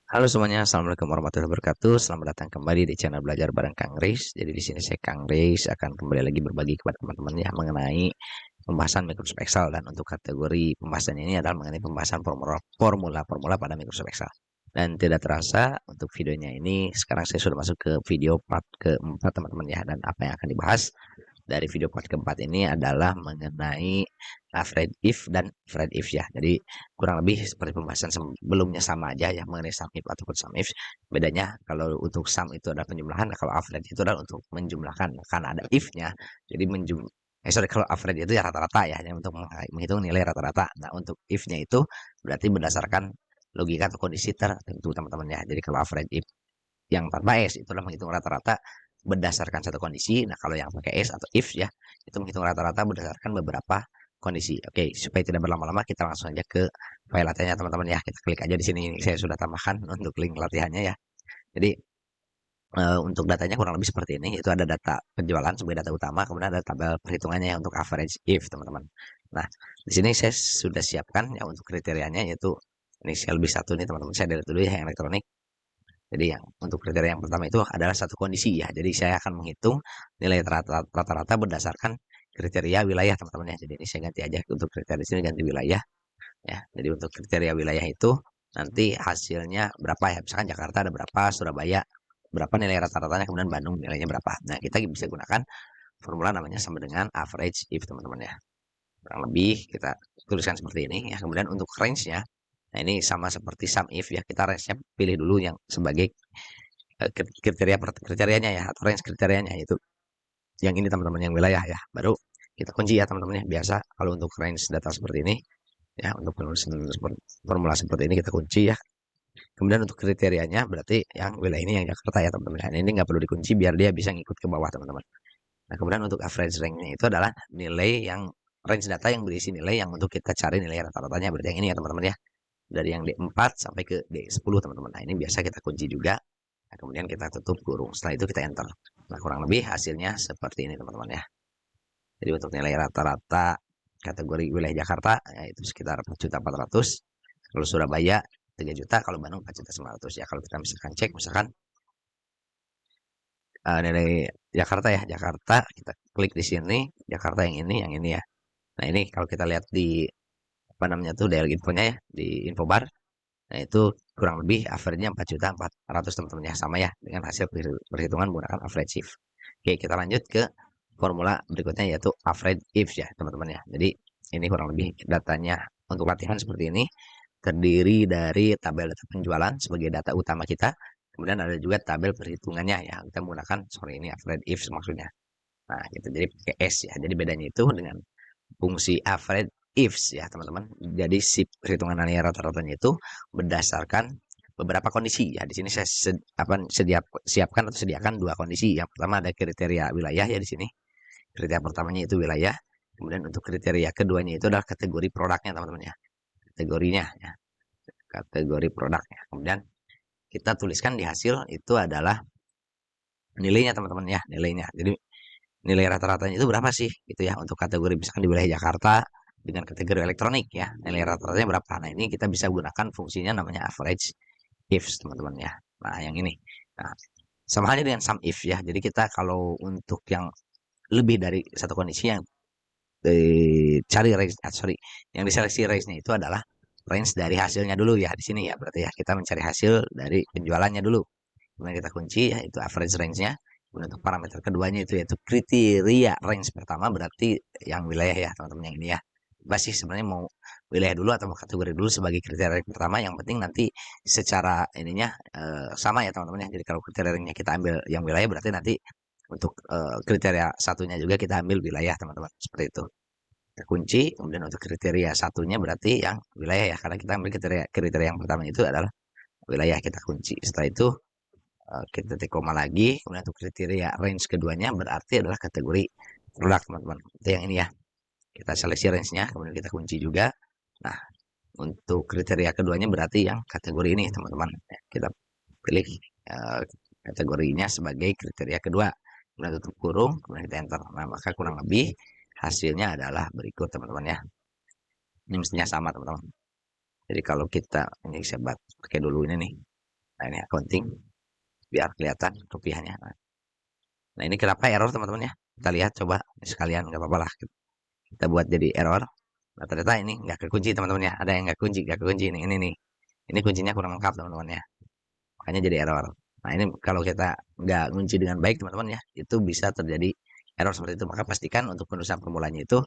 Halo semuanya, assalamualaikum warahmatullahi wabarakatuh. Selamat datang kembali di channel belajar bareng Kang Riz. Jadi di sini saya Kang Riz akan kembali lagi berbagi kepada teman-teman ya mengenai pembahasan Microsoft Excel, dan untuk kategori pembahasan ini adalah mengenai pembahasan formula pada Microsoft Excel. Dan tidak terasa untuk videonya ini sekarang saya sudah masuk ke video part keempat teman-teman ya, dan apa yang akan dibahas dari video part keempat ini adalah mengenai Fred if dan Fred if ya. Jadi kurang lebih seperti pembahasan sebelumnya sama aja ya mengenai sum if ataupun sum if. Bedanya kalau untuk sum itu adalah penjumlahan, nah kalau average itu adalah untuk menjumlahkan. Karena ada if-nya, jadi sorry, kalau average itu ya rata-rata ya, yang untuk menghitung nilai rata-rata. Nah untuk if-nya itu berarti berdasarkan logika atau kondisi tertentu teman-teman ya. Jadi kalau average if yang tanpa S itu adalah menghitung rata-rata berdasarkan satu kondisi. Nah, kalau yang pakai S atau if ya, itu menghitung rata-rata berdasarkan beberapa kondisi. Oke, supaya tidak berlama-lama kita langsung aja ke file latihannya teman-teman ya. Kita klik aja di sini. Saya sudah tambahkan untuk link latihannya ya. Jadi untuk datanya kurang lebih seperti ini. Itu ada data penjualan sebagai data utama, kemudian ada tabel perhitungannya ya untuk average if teman-teman. Nah, di sini saya sudah siapkan ya untuk kriterianya, yaitu ini saya lebih satu nih teman-teman. Saya dari dulu ya yang elektronik. Jadi yang untuk kriteria yang pertama itu adalah satu kondisi ya. Jadi saya akan menghitung nilai rata-rata berdasarkan kriteria wilayah teman-teman ya. Jadi ini saya ganti aja untuk kriteria di sini, ganti wilayah ya. Jadi untuk kriteria wilayah itu nanti hasilnya berapa ya. Misalkan Jakarta ada berapa, Surabaya berapa nilai rata-ratanya, kemudian Bandung nilainya berapa. Nah, kita bisa gunakan formula namanya sama dengan average if teman-teman ya. Kurang lebih kita tuliskan seperti ini ya. Kemudian untuk range-nya, nah ini sama seperti sum if ya. Kita range-nya pilih dulu yang sebagai kriterianya ya, atau range kriterianya, yaitu yang ini teman-teman, yang wilayah ya. Baru kita kunci ya teman-teman ya. Biasa kalau untuk range data seperti ini ya, untuk penulisan formula seperti ini kita kunci ya. Kemudian untuk kriterianya berarti yang wilayah ini yang Jakarta ya teman-teman. Nah, ini nggak perlu dikunci biar dia bisa ngikut ke bawah teman-teman. Nah, kemudian untuk average range-nya itu adalah nilai yang range data yang berisi nilai yang untuk kita cari nilai rata-ratanya, berarti yang ini ya teman-teman ya. Dari yang D4 sampai ke D10 teman-teman. Nah, ini biasa kita kunci juga. Nah, kemudian kita tutup kurung. Setelah itu kita enter. Nah, kurang lebih hasilnya seperti ini teman-teman ya. Jadi untuk nilai rata-rata kategori wilayah Jakarta yaitu sekitar 4.400.000. Kalau Surabaya 3 juta, kalau Bandung 4.900.000 ya. Kalau kita misalkan cek misalkan nilai Jakarta ya, Jakarta kita klik di sini, Jakarta yang ini ya. Nah, ini kalau kita lihat di apa namanya tuh dialog infonya ya, di info bar. Nah, itu kurang lebih average-nya 4.400.000 teman-teman ya, sama ya dengan hasil perhitungan menggunakan average if. Oke, kita lanjut ke formula berikutnya, yaitu average if ya teman-teman ya. Jadi ini kurang lebih datanya untuk latihan seperti ini, terdiri dari tabel data penjualan sebagai data utama kita, kemudian ada juga tabel perhitungannya ya, kita menggunakan ini average if maksudnya. Nah, gitu, jadi pakai S ya. Jadi bedanya itu dengan fungsi average ifs ya teman-teman. Jadi si perhitungan nilai rata-ratanya itu berdasarkan beberapa kondisi ya. Di sini saya siapkan atau sediakan dua kondisi. Yang pertama ada kriteria wilayah ya di sini. Kriteria pertamanya itu wilayah. Kemudian untuk kriteria keduanya itu adalah kategori produknya teman-teman ya. Kategorinya ya. Kategori produknya. Kemudian kita tuliskan di hasil itu adalah nilainya teman-teman ya, nilainya. Jadi nilai rata-ratanya itu berapa sih gitu ya, untuk kategori misalkan di wilayah Jakarta dengan kategori elektronik ya, nilai rata-ratanya berapa. Nah, ini kita bisa gunakan fungsinya namanya average ifs teman-teman ya. Nah, yang ini, nah, sama halnya dengan sum if ya. Jadi kita kalau untuk yang lebih dari satu kondisi, yang cari range sorry, yang diseleksi range-nya itu adalah range dari hasilnya dulu ya di sini ya. Berarti ya kita mencari hasil dari penjualannya dulu, kemudian kita kunci ya itu average range-nya. Kemudian untuk parameter keduanya itu yaitu kriteria range pertama, berarti yang wilayah ya teman-teman, yang ini ya. Bebas sih sebenarnya mau wilayah dulu atau mau kategori dulu sebagai kriteria range pertama, yang penting nanti secara ininya sama ya teman-teman ya. Jadi kalau kriteria range-nya kita ambil yang wilayah, berarti nanti untuk kriteria satunya juga kita ambil wilayah teman-teman, seperti itu. Kita kunci, kemudian untuk kriteria satunya berarti yang wilayah ya, karena kita ambil kriteria yang pertama itu adalah wilayah, kita kunci. Setelah itu kita titik koma lagi, kemudian untuk kriteria range keduanya berarti adalah kategori produk teman-teman. Itu yang ini ya. Kita seleksi range-nya, kemudian kita kunci juga. Nah, untuk kriteria keduanya berarti yang kategori ini teman-teman. Kita pilih kategorinya sebagai kriteria kedua. Kemudian tutup kurung, kemudian kita enter. Nah, maka kurang lebih hasilnya adalah berikut teman-teman ya. Ini mestinya sama teman-teman. Jadi kalau kita, ini saya pakai dulu ini nih. Nah ini accounting biar kelihatan rupiahnya. Nah ini kenapa error teman-teman ya? Kita lihat coba sekalian nggak apa-apa lah. Kita buat jadi error. Nah ternyata ini nggak kekunci teman-teman ya. Ada yang nggak kekunci ini nih. Ini kuncinya kurang lengkap teman-teman ya. Makanya jadi error. Nah ini kalau kita nggak kunci dengan baik teman-teman ya, itu bisa terjadi error seperti itu. Maka pastikan untuk penulisan formulanya itu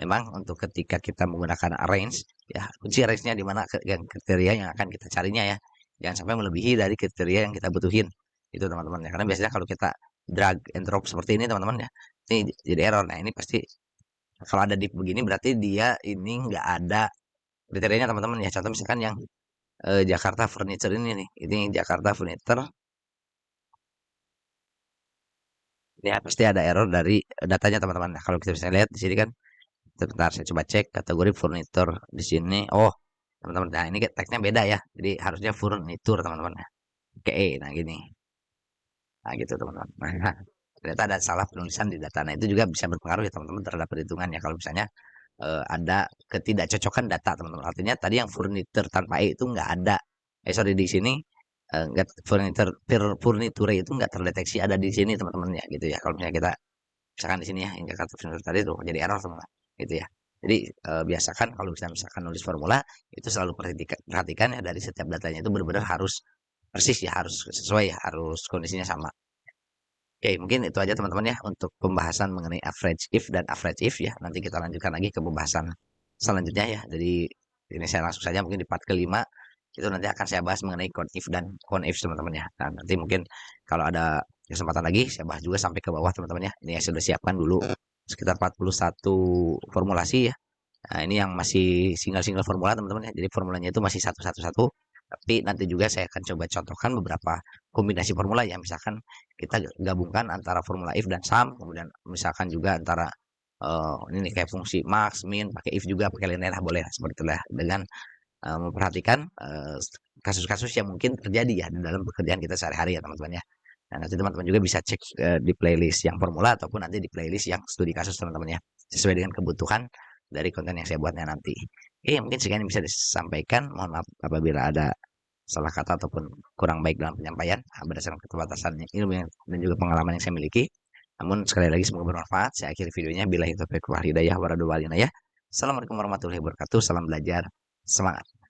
memang untuk ketika kita menggunakan arrange ya, kunci arrange-nya di mana yang kriteria yang akan kita carinya ya. Jangan sampai melebihi dari kriteria yang kita butuhin. Itu teman-teman ya. Karena biasanya kalau kita drag and drop seperti ini teman-teman ya, ini jadi error. Nah ini pasti kalau ada div begini berarti dia ini nggak ada kriterianya teman-teman ya. Contoh misalkan yang Jakarta Furniture ini nih, ini Jakarta Furniture. Ya pasti ada error dari datanya teman-teman. Nah, kalau kita bisa lihat di sini kan, sebentar saya coba cek kategori furnitur di sini. Oh, teman-teman, nah ini tagnya beda ya. Jadi harusnya furnitur teman-teman ya. Oke, nah gini. Nah gitu teman-teman. Nah, ternyata ada salah penulisan di data. Nah itu juga bisa berpengaruh ya teman-teman terhadap perhitungan ya. Kalau misalnya ada ketidakcocokan data teman-teman. Artinya tadi yang furnitur tanpa e itu nggak ada. Sorry di sini nggak furniture itu nggak terdeteksi ada di sini teman-teman ya gitu ya. Kalau misalnya kita misalkan di sini ya yang Jakarta Furniture tadi tuh jadi error teman-teman gitu ya. Jadi biasakan kalau misalkan nulis formula itu selalu perhatikan ya dari setiap datanya itu benar-benar harus persis ya, harus sesuai ya, harus kondisinya sama. Oke, mungkin itu aja teman-teman ya untuk pembahasan mengenai average if dan average if ya. Nanti kita lanjutkan lagi ke pembahasan selanjutnya ya. Jadi ini saya langsung saja mungkin di part kelima itu nanti akan saya bahas mengenai count if dan count if teman-teman ya. Nah, nanti mungkin kalau ada kesempatan lagi saya bahas juga sampai ke bawah teman-teman ya. Ini saya sudah siapkan dulu sekitar 41 formulasi ya. Nah, ini yang masih single-single formula teman-teman ya. Jadi formulanya itu masih satu-satu-satu. Tapi nanti juga saya akan coba contohkan beberapa kombinasi formula ya. Misalkan kita gabungkan antara formula if dan sum. Kemudian misalkan juga antara ini kayak fungsi max, min, pakai if juga, pakai linear boleh seperti itulah. Dengan memperhatikan kasus-kasus yang mungkin terjadi ya di dalam pekerjaan kita sehari-hari ya teman-teman ya. Nah, nanti teman-teman juga bisa cek di playlist yang formula ataupun nanti di playlist yang studi kasus teman-teman ya. Sesuai dengan kebutuhan dari konten yang saya buatnya nanti. Oke, mungkin sekian yang bisa disampaikan. Mohon maaf apabila ada salah kata ataupun kurang baik dalam penyampaian berdasarkan keterbatasan ilmu dan juga pengalaman yang saya miliki. Namun sekali lagi semoga bermanfaat. Saya akhiri videonya. Billahi taufiq wal hidayah warahmatullahi wabarakatuh. Assalamualaikum warahmatullahi wabarakatuh. Salam belajar. Semangat.